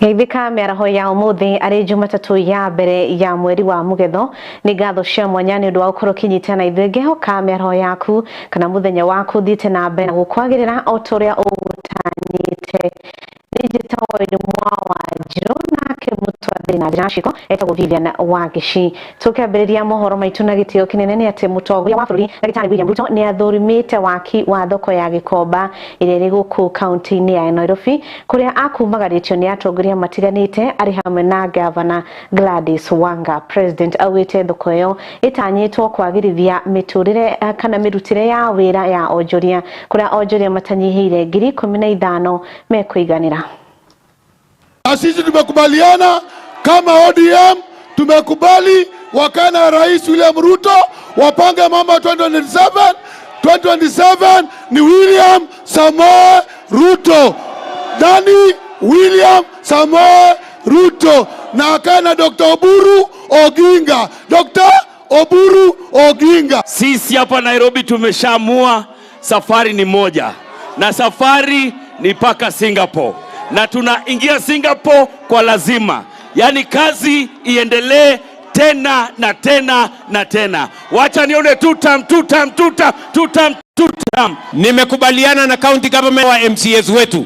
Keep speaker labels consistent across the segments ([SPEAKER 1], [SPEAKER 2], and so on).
[SPEAKER 1] Geithika mĩaraho ya ũmũthĩ arĩ Jumatatu ya mbere ya mweri wa Mũgetho nĩ ngatho cia mwanya nĩ ũndũ wa gũkorwo kinyitana ithuĩ ngehoka mĩaraho yaku kana mũthenya waku thiĩte na mbere na gũkwagĩrĩra o ta ũrĩa ũgũtanyĩte. Nĩnjĩtagwo Mwa wa Njirũ nake mũtwathĩri na njĩra ciko etagwo Vivian Wagici. Tũkĩambĩrĩria mohoro maitũ na gĩtĩo kĩnene nĩ atĩ mũtongoria wa bũrũri Ndagĩtarĩ William Ruto nĩ athũrimĩte waki wa thoko ya Gĩkomba ĩrĩa ĩrĩ gũkũ kaunti-inĩ ya Nairobi kũrĩa akumagaritio nĩ atongoria matiganĩte arĩ hamwe na Gavana Gladys Wanga. President augĩte thoko ĩyo ĩtanyĩtwo kwagĩrithia mĩtũrĩre kana mĩrutĩre ya wĩra ya onjoria kũrĩa onjoria matanyihĩire 15,000 mekũiganĩra.
[SPEAKER 2] Sisi tumekubaliana kama ODM, tumekubali wakana Rais William Ruto wapange mambo 2027. 2027 ni William Samoei Ruto. Nani? William Samoei Ruto. Na akana Dr. Oburu Oginga. Dr. Oburu Oginga.
[SPEAKER 3] Sisi hapa Nairobi tumeshaamua safari ni moja. Na safari ni paka Singapore. Na tunaingia Singapore kwa lazima. Yani kazi iendelee tena na tena na tena. Wacha nione tutam.
[SPEAKER 4] Nimekubaliana na county government wa MCAs wetu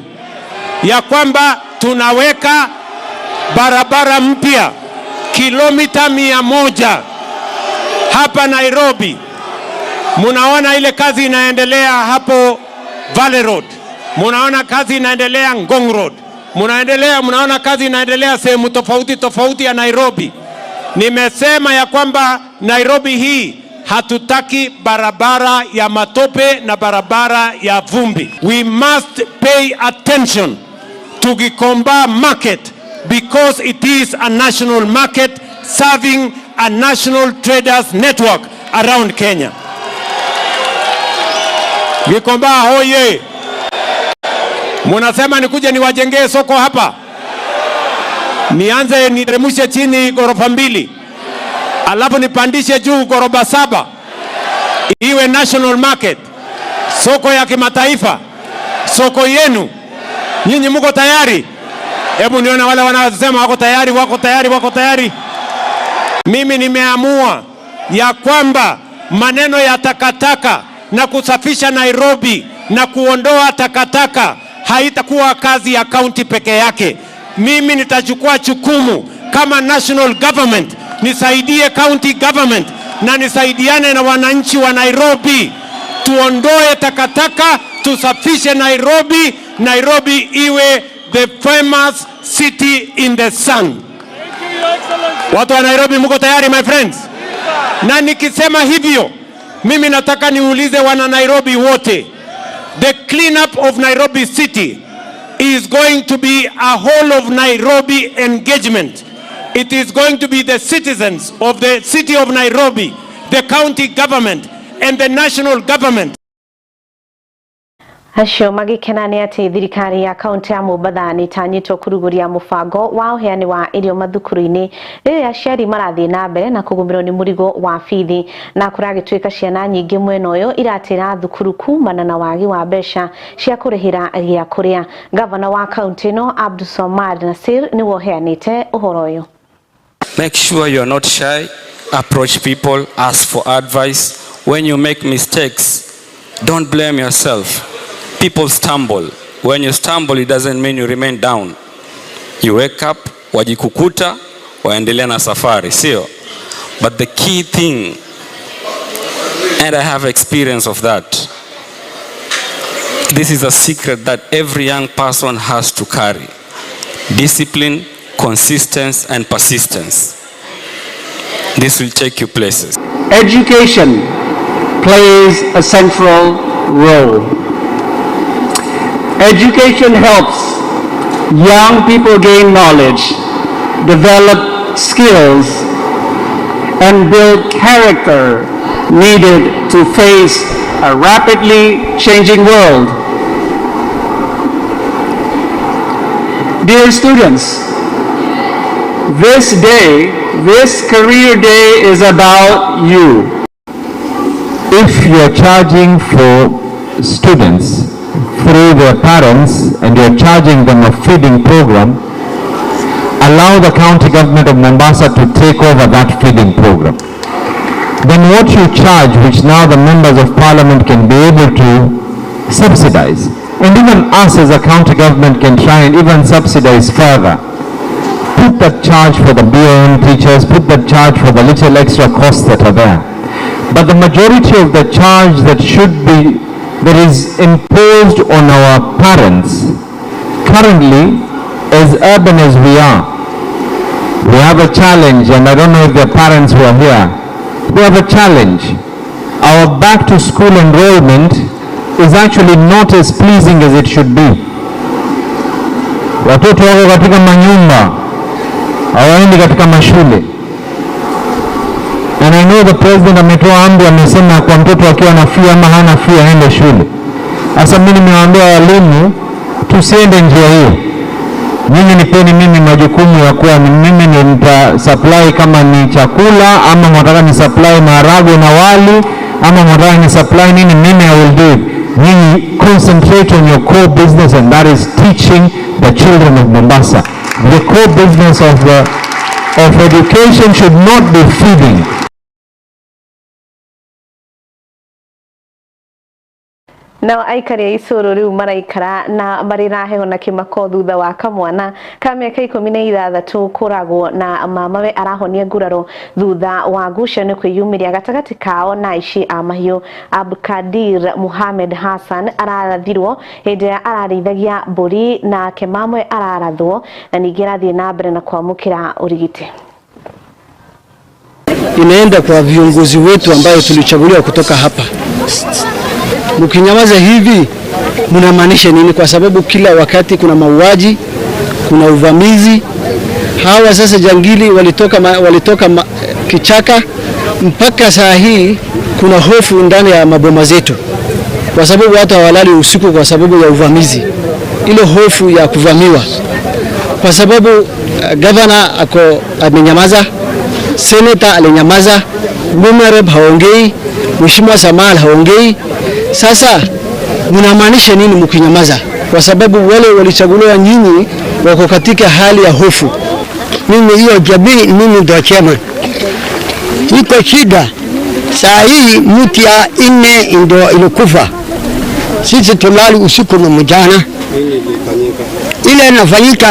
[SPEAKER 4] ya kwamba tunaweka barabara mpya kilomita 100 hapa Nairobi. Munaona ile kazi inaendelea hapo Valley Road. Munaona kazi inaendelea Ngong Road. Munaona kazi inaendelea sehemu tofauti ya Nairobi. Nimesema ya kwamba Nairobi hii hatutaki barabara ya matope na barabara ya vumbi. We must pay attention to Gikomba market because it is a national market serving a national traders network around Kenya. Gikomba hoye! Munasema nikuje niwajengee soko hapa. Nianze niteremushe chini ghorofa 2. Alafu nipandishe juu ghorofa 7. Iwe national market. Soko ya kimataifa. Soko yenu. Nyinyi mko tayari? Hebu nione wale wanasema wako tayari. Mimi nimeamua ya kwamba maneno ya takataka na kusafisha Nairobi na kuondoa takataka haitakuwa kazi ya county peke yake. Mimi nitachukua jukumu kama national government, nisaidie county government na nisaidiane na wananchi wa Nairobi. Tuondoe takataka, tusafishe Nairobi. Nairobi iwe the famous city in the sun. Watu wa Nairobi mko tayari my friends? Na nikisema hivyo, mimi nataka niulize wana Nairobi wote. The cleanup of Nairobi city is going to be a whole of Nairobi engagement. It is going to be the citizens of the city of Nairobi, the county government and the national government.
[SPEAKER 1] Acio magikenania ati thirikari ya kaunti ya Mombatha nĩ tanyĩtwo kũrugũria mũbango wa ũheani wa irio mathukuru-inĩ rĩrĩa aciari marathiĩ na mbere na kũgũmĩrwo nĩ mũrigo wa bithi na kũragĩtuĩka ciana nyingĩ mwena ũyũ iratĩra thukuru kumana na wagi wa mbeca cia kũrĩhĩra gĩa kũrĩa. Gavana wa kaunti ĩno Abdulswamad Nasir nĩwe ũheanĩte ũhoro ũyũ.
[SPEAKER 5] Make sure you are not shy. Approach people, ask for advice. When you make mistakes, don't blame yourself. People stumble. When you stumble, it doesn't mean you remain down. You wake up, wajikukuta, waendelea na safari, sio? But the key thing, and I have experience of that, this is a secret that every young person has to carry. Discipline, consistency, and persistence. This will take you places.
[SPEAKER 6] Education plays a central role. Education helps young people gain knowledge, develop skills, and build character needed to face a rapidly changing world. Dear students, this day, this career day is about you.
[SPEAKER 7] If you're charging for students through their parents and you're charging them a feeding program, allow the county government of Mombasa to take over that feeding program. Then what you charge, which now the members of parliament can be able to subsidize, and even us as a county government can try and even subsidize further. Put that charge for the BOM teachers, put that charge for the little extra costs that are there. But the majority of the charge that is imposed on our parents, currently, as urban as we are, we have a challenge, and I don't know if the parents who are here, we have a challenge. Our back to school enrollment is actually not as pleasing as it should be. Watoto wako katika manyumba, hawaendi katika mashule. And I know the president ametoa amri, amesema kwa mtoto akiwa na fee ama hana fee aende shule. Sasa mimi nimewaambia walimu tusiende njia hiyo. Mimi nipeni mimi majukumu ya kuwa mimi nita supply kama ni chakula, ama mnataka ni supply maharagwe na wali, ama mnataka ni supply nini, mimi I will do it. Mimi concentrate on your core business, and that is teaching the children of Mombasa. The core business of education should not be feeding.
[SPEAKER 1] Na aikari ya Isuru riu maraikara na marina heho na kimako thutha wa kamwana ka miaka 16 kuragwo na mamawe arahonia nguraro thutha wa ngucanio kwiyumiria gatagati kao na aici a mahiu. Abdulkadir Muhammad Hassan ararathirwo hindi ya ararithagia mburi na kemamwe ararathwo na ningi arathie na mbere na kwamukira urigiti.
[SPEAKER 8] Inaenda kwa viongozi wetu ambao tulichaguliwa kutoka hapa. Mkinyamaza hivi mnamaanisha nini? Kwa sababu kila wakati kuna mauaji, kuna uvamizi. Hawa sasa jangili walitoka kichaka, mpaka saa hii kuna hofu ndani ya maboma zetu, kwa sababu watu hawalali usiku kwa sababu ya uvamizi. Ile hofu ya kuvamiwa, kwa sababu governor amenyamaza, senator alinyamaza, Mumareb haongei, Mheshimiwa Samal haongei. Sasa mnamaanisha nini mkinyamaza? Kwa sababu wale walichaguliwa nyinyi wako katika hali ya hofu.
[SPEAKER 9] Mimi hiyo jamii, mimi ndio chama. Iko shida. Saa hii mti ya 4 ndio ilikufa. Sisi tulali usiku na mchana. Ile inafanyika,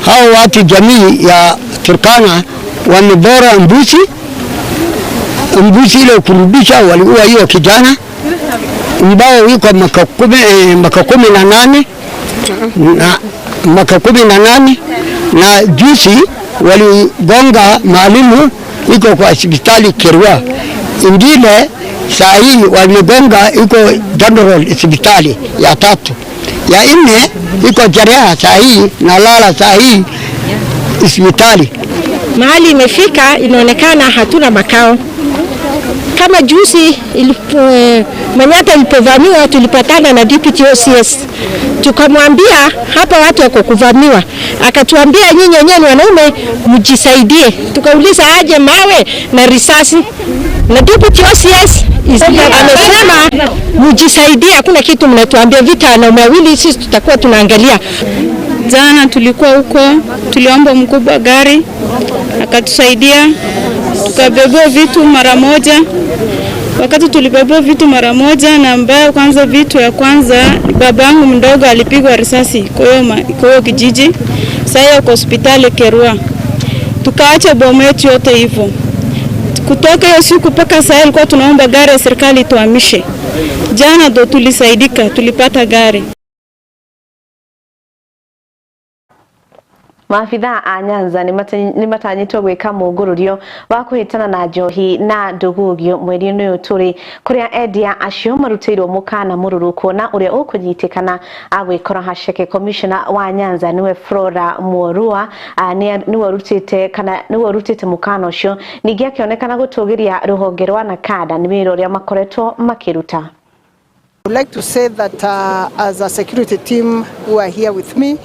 [SPEAKER 9] hao watu jamii ya Turkana wamebora mbuzi ile kurudisha, waliua hiyo kijana. Mbao yuko mwaka 18 na juzi waligonga mwalimu iko kwa hospitali Kirwa. Ingine saa hii wamegonga iko General hospitali ya 3. Ya 4 iko Jarea saa hii na lala saa hii hospitali.
[SPEAKER 10] Mahali imefika inaonekana hatuna makao. Kama juzi Manyata ilipovamiwa, tulipatana na deputy OCS. Tukamwambia hapa watu wako kuvamiwa. Akatuambia nyinyi wenyewe wanaume mjisaidie. Tukauliza aje mawe na risasi. Na deputy OCS amesema mjisaidie, hakuna kitu mnatuambia, vita na mawili sisi tutakuwa tunaangalia.
[SPEAKER 11] Jana tulikuwa huko, tuliomba mkubwa gari akatusaidia, tukabeba vitu mara moja. Wakati tulibeba vitu mara moja, na mbaya kwanza, vitu ya kwanza, baba yangu mdogo alipigwa risasi kwa hiyo kijiji. Sasa yuko hospitali Kerua. Tukaacha bomu yetu yote hivyo. Kutoka hiyo siku mpaka sasa ilikuwa tunaomba gari ya serikali tuhamishe. Jana ndo tulisaidika, tulipata gari.
[SPEAKER 1] Maafitha a Nyanza ni matanyitwo gwika mungururio wa kuhitana na njohi na ndugugio mweri-ini uyu turi kuria endia acio marutirwo mukana mururuko na uria ukunyitikana agwikora haceke. Commissioner wa Nyanza niwe Flora Muorua niwe rutite mukana ucio, ningi akionekana gutugiria ruhonge rwa Nakada ni wira uria makoretwo makiruta.
[SPEAKER 12] I would like to say that as a security team who are here with me,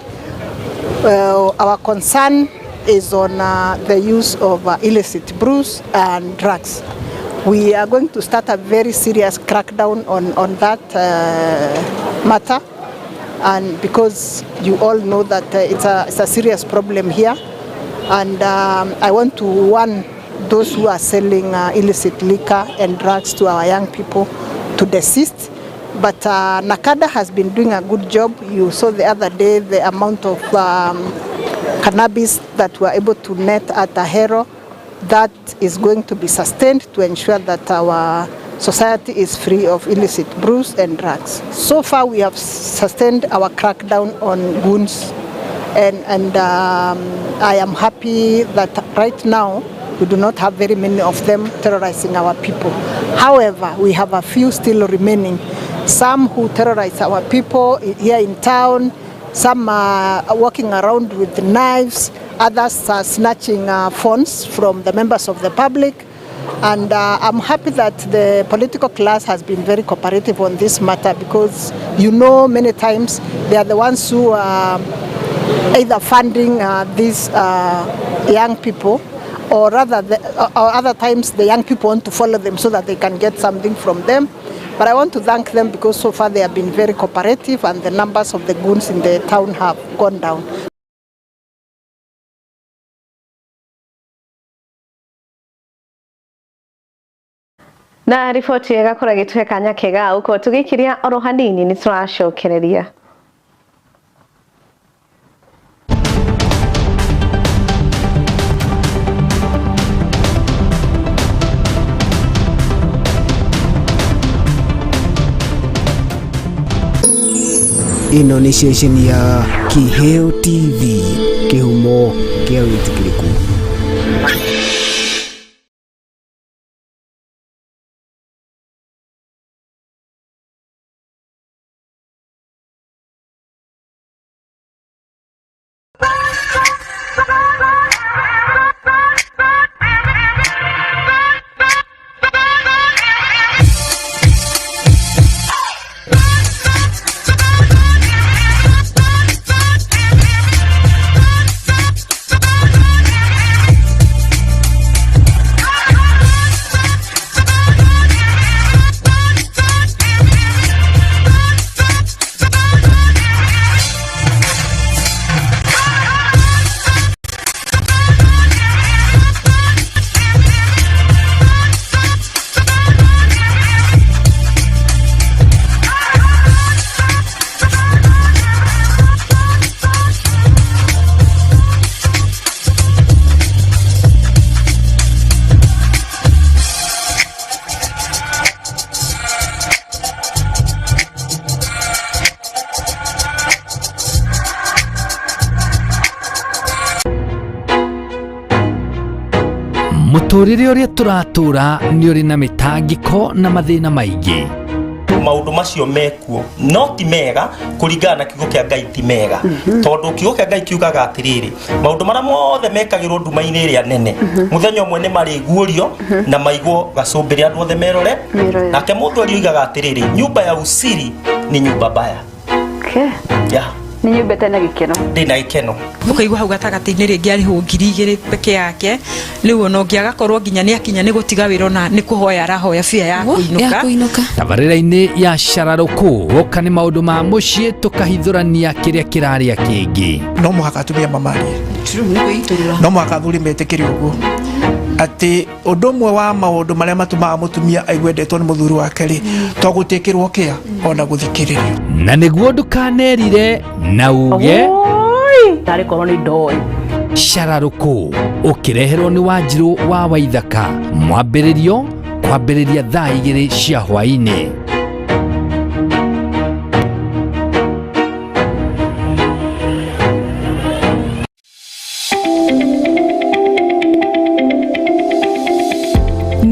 [SPEAKER 12] our concern is on the use of illicit brews and drugs. We are going to start a very serious crackdown on that matter, and because you all know that it's a serious problem here, And I want to warn those who are selling illicit liquor and drugs to our young people to desist. But NACADA has been doing a good job. You saw the other day the amount of cannabis that we are able to net at Ahero. That is going to be sustained to ensure that our society is free of illicit brews and drugs. So far we have sustained our crackdown on goons, and I am happy that right now we do not have very many of them terrorizing our people. However, we have a few still remaining. Some who terrorize our people here in town, some are walking around with knives, others are snatching phones from the members of the public. And I'm happy that the political class has been very cooperative on this matter, because many times they are the ones who are either funding these young people, or rather or other times the young people want to follow them so that they can get something from them. But I want to thank them because so far they have been very cooperative, and the numbers of the goons in the town have gone down.
[SPEAKER 1] Na riboti ĩgakorwo ĩgĩtũhe kanya kega ũko tũgĩkiria oro hanini nĩ tũracokereria.
[SPEAKER 13] Ino nĩ ceceni ya Kiheo TV, kĩhumo kĩa wĩtĩkĩrĩku.
[SPEAKER 14] Mũtũrĩre ũrĩa tũratũra nĩ ũrĩ na mĩtangĩko na mathĩna maingĩ.
[SPEAKER 15] Maũndũ macio mekuo no ti mega kũringana na kiugo kĩa Ngai ti mega. Tondũ kiugo kĩa Ngai kiugaga atĩrĩrĩ, maũndũ marĩa mothe mekagĩrwo nduma-inĩ ĩrĩa nene, mũthenya ũmwe nĩ marĩguũrio na maigwo gacũmbĩrĩ andũ othe merore. Nake mũndũ ũrĩa oigaga atĩrĩrĩ, nyũmba ya usiri ni nyũmba mbaya. Yeah.
[SPEAKER 16] Ni nyũmba tena gĩkeno.
[SPEAKER 15] Ndĩna gĩkeno.
[SPEAKER 16] Ũkaigua hau gatagatĩ-inĩ rĩngĩ arĩho 2,000 peke yake. Rĩu ona ũngĩagakorwo nginya nĩ akinya nĩ gũtiga wĩra na nĩ kũhoya arahoya bia ya kũinũka.
[SPEAKER 14] Tabarĩra-inĩ ya Shararũkũ woka nĩ maũndũ ma mũciĩ tũkahithũrania kĩrĩa kĩrarĩa kĩngĩ.
[SPEAKER 17] No mũhaka atumia mamarie. No mũhaka athuri metĩkĩre ũguo. Atĩ ũndũ ũmwe wa maũndũ marĩa matũmaga mũtumia aigue endetwo nĩ mũthuri wake rĩ, to gũtĩkĩrwo kĩa ona gũthikĩrĩrio.
[SPEAKER 14] Na nĩguo ndũkanerire na uge
[SPEAKER 16] tarĩ korwo nĩ ndoĩ.
[SPEAKER 14] Shararũkũ ũkĩreherwo nĩ Wanjirũ wa Waithaka, mwambĩrĩrio kwambĩrĩria thaa 2 cia hwaĩ-inĩ.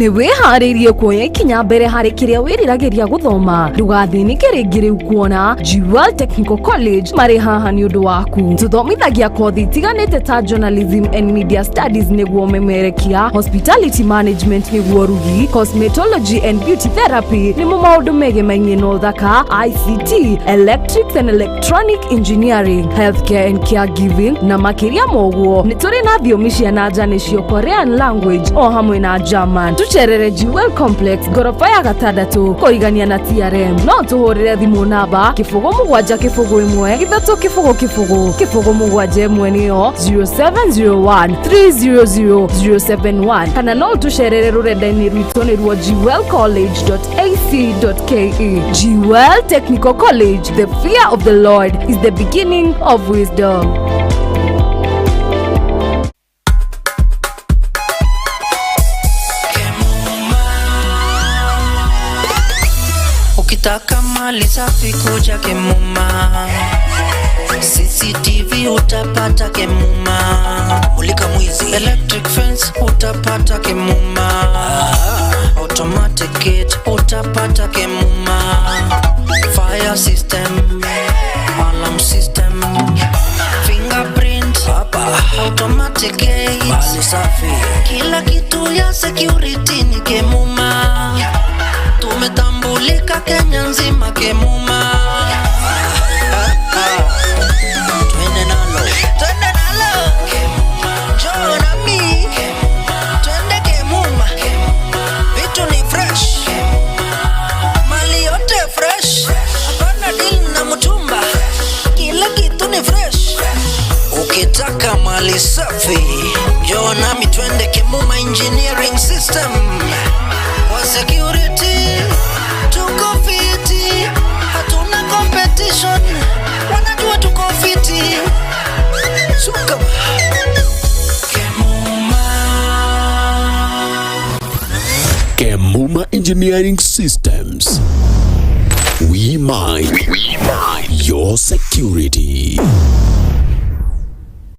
[SPEAKER 18] Nĩ wĩharĩirie kuoya ikinya mbere harĩ kĩrĩa wĩriragĩria gũthoma. Ndũgathĩnĩke rĩngĩ rĩu kuona Jewel Technical College marĩ haha nĩ ũndũ waku. Tũthomithagia kothi itiganĩte ta journalism and media studies nĩguo memerekia, hospitality management nĩguo rugi, cosmetology and beauty therapy nĩmo maũndũ megemainie na ũthaka, ICT, electrics and electronic engineering, healthcare and caregiving na makĩria moguo. Nĩ tũrĩ na thiomi cia na nja nĩcio Korean language o hamwe na German. tucerere Jewel Complex gorofa ya gatandatu koigania na TRM. No tuhurire thimu namba 0701 niyo 0701300071 kana no tucerere rurenda-ini rwitũ nĩruo jewelcollege.ac.ke. Jewel Technical College, the fear of the Lord is the beginning of wisdom.
[SPEAKER 19] Ukitaka mali safi kuja Kemuma, CCTV utapata Kemuma, mulika mwizi, electric fence utapata Kemuma, automatic gate utapata Kemuma, fire system, alarm system, fingerprint hapa, automatic gate, mali safi, kila kitu ya security ni Kemuma. Tumetambulika Kenya nzima Kemuma. Twende nalo Kemuma, njoo na mi twende Kemuma. Vitu ni fresh, mali yote fresh, hapana deal na mtumba, kila kitu ni fresh. Ukitaka mali safi, njoo na mi twende Kemuma Engineering System. Kwa security tuko fiti, hatuna competition, wanajua tuko fiti. Suka
[SPEAKER 20] Kemuma Engineering Systems. We mind your security.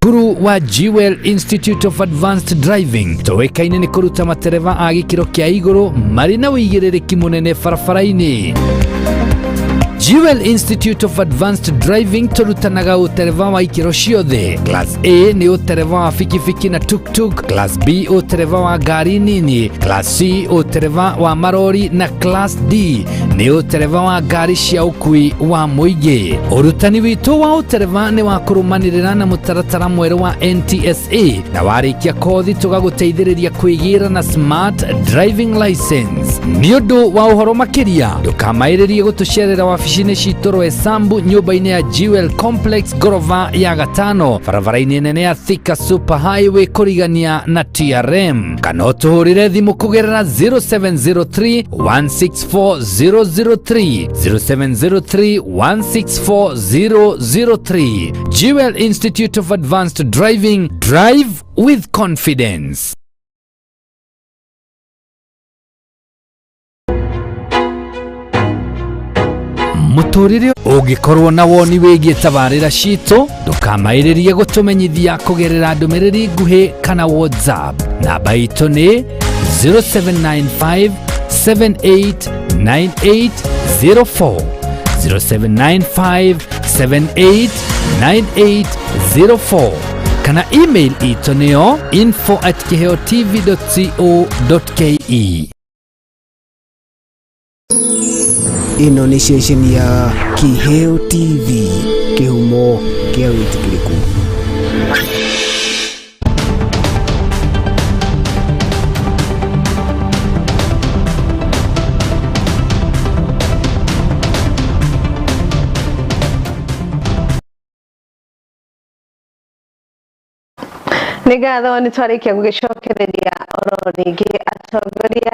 [SPEAKER 14] Guru wa Jewel Institute of Advanced Driving toekaine ni kuruta matereva a gikiro kia iguru mari na uigiririki munene barabara-ini. Jewel Institute of Advanced Driving turutanaga utereva wa ikiro ciothe. Class A ni utereva wa fikifiki na tuk-tuk, Class B utereva wa gari nini, Class C utereva wa marori na Class D ni utereva wa gari cia ukui wa muigi. Urutani witu wa utereva ni wa kurumanirira na mutaratara mweru wa NTSA na warikia kothi tugaguteithiriria kwigira na smart driving license. Ni undu wa uhoro makiria ndukamairirie gutucerera wabici citoro Esambu nyumba-ini ya Jewel Complex gorofa ya gatano barabara-ini nene ya Thika Super Highway kurigania na TRM. Kana utuhurire thimu kugerera 0703 164003 0703 164003. Jewel Institute of Advanced Driving, drive with confidence. Muturire ugikorwo na woni wigie tabarira citu ndukamairirie gutumenyithia kugerera ndumiriri nguhi kana WhatsApp. Namba itu ni 0795 789804 0795 789804 kana email itu niyo info@keheotv.co.ke.
[SPEAKER 13] Ino ni station ya Kiheo TV, kihumo kia witikiriku.
[SPEAKER 1] Nigatho ni twarikia gugicokereria oro ringi atongoria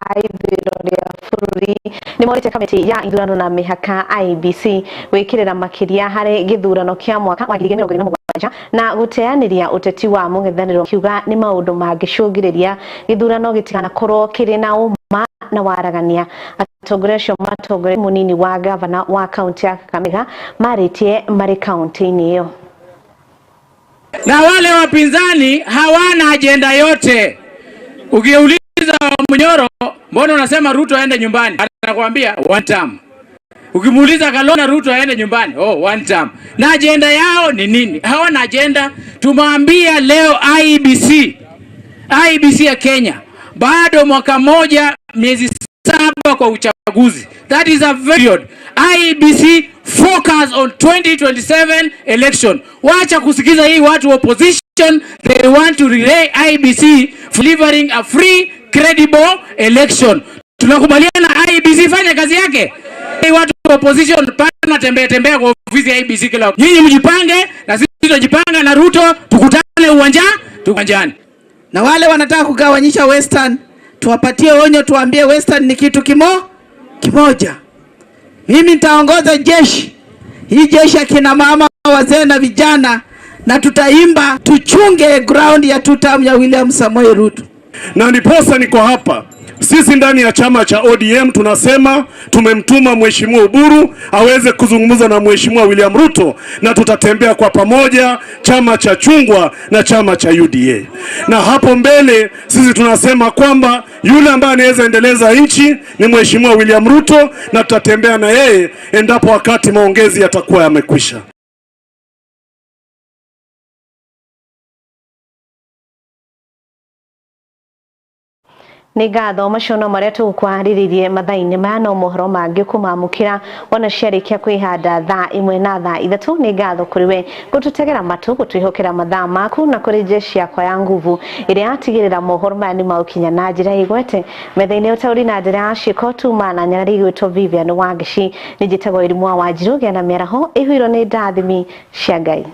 [SPEAKER 1] a ithurano ria bururi ni morite kamiti ya ithurano na mihaka IEBC wikirira makiria hari githurano kia mwaka wa 2027 na guteaniria uteti wa mung'ethaniro kiuga ni maundu mangicungiriria githurano gitigana korwo kiri na uma na waragania. Atongoria acio matongoria munini wa gavana wa kaunti ya Kakamega maritie mari kaunti-ini iyo.
[SPEAKER 21] Na wale wapinzani hawana ajenda yote. Ukiuliza Munyoro, mbona unasema Ruto aende nyumbani? Anakuambia one term. Ukimuuliza Kalonzo Ruto aende nyumbani, oh one term. Na ajenda yao ni nini? Hawana ajenda. Tumwambia leo IEBC ya Kenya bado mwaka moja miezi 7 kwa uchaguzi. That is a period. IEBC focus on 2027 election. Wacha kusikiza hii watu opposition. They want to relay IEBC delivering a free, credible election. Tunakubaliana IEBC fanya kazi yake. Watu wa opposition pana tembea kwa ofisi ya IEBC kila. Nyinyi mjipange na sisi tujipanga na Ruto, tukutane uwanjani.
[SPEAKER 2] Na wale wanataka kugawanyisha Western, tuwapatie onyo, tuambie Western ni kitu kimoja. Mimi nitaongoza jeshi. Hii jeshi akina mama, wazee na vijana, na tutaimba tuchunge ground ya tutam ya William Samoei Ruto.
[SPEAKER 22] Na ndiposa niko hapa. Sisi ndani ya chama cha ODM tunasema tumemtuma Mheshimiwa Oburu aweze kuzungumza na Mheshimiwa William Ruto, na tutatembea kwa pamoja chama cha chungwa na chama cha UDA. Na hapo mbele sisi tunasema kwamba yule ambaye anaweza endeleza nchi ni Mheshimiwa William Ruto, na tutatembea na yeye endapo wakati maongezi yatakuwa yamekwisha.
[SPEAKER 1] Nĩ ngatho macio maria tũkwarĩrĩrie mathaa-inĩ maya no mohoro mangĩ kũmamũkĩra wona ciarĩkia kwĩhanda thaa 1 na thaa 3. Nĩ ngatho kũrĩ we gũtũtegera matũ, gũtwĩhokera mathaa maku, na kũrĩ jeshi yakwa ya nguvu ĩrĩa yatigĩrĩra mohoro maya nĩ maũkinya na njĩra ĩgwete metha-inĩ ũtaũri na njĩra ya ciĩko tuma na nyarari gwĩtwo Vivian Wangici. Nĩ njĩtagwo Irimũ wa Wanjirũ, gĩa na mĩaraho ĩhũirwo nĩ ndathimi cia Ngai.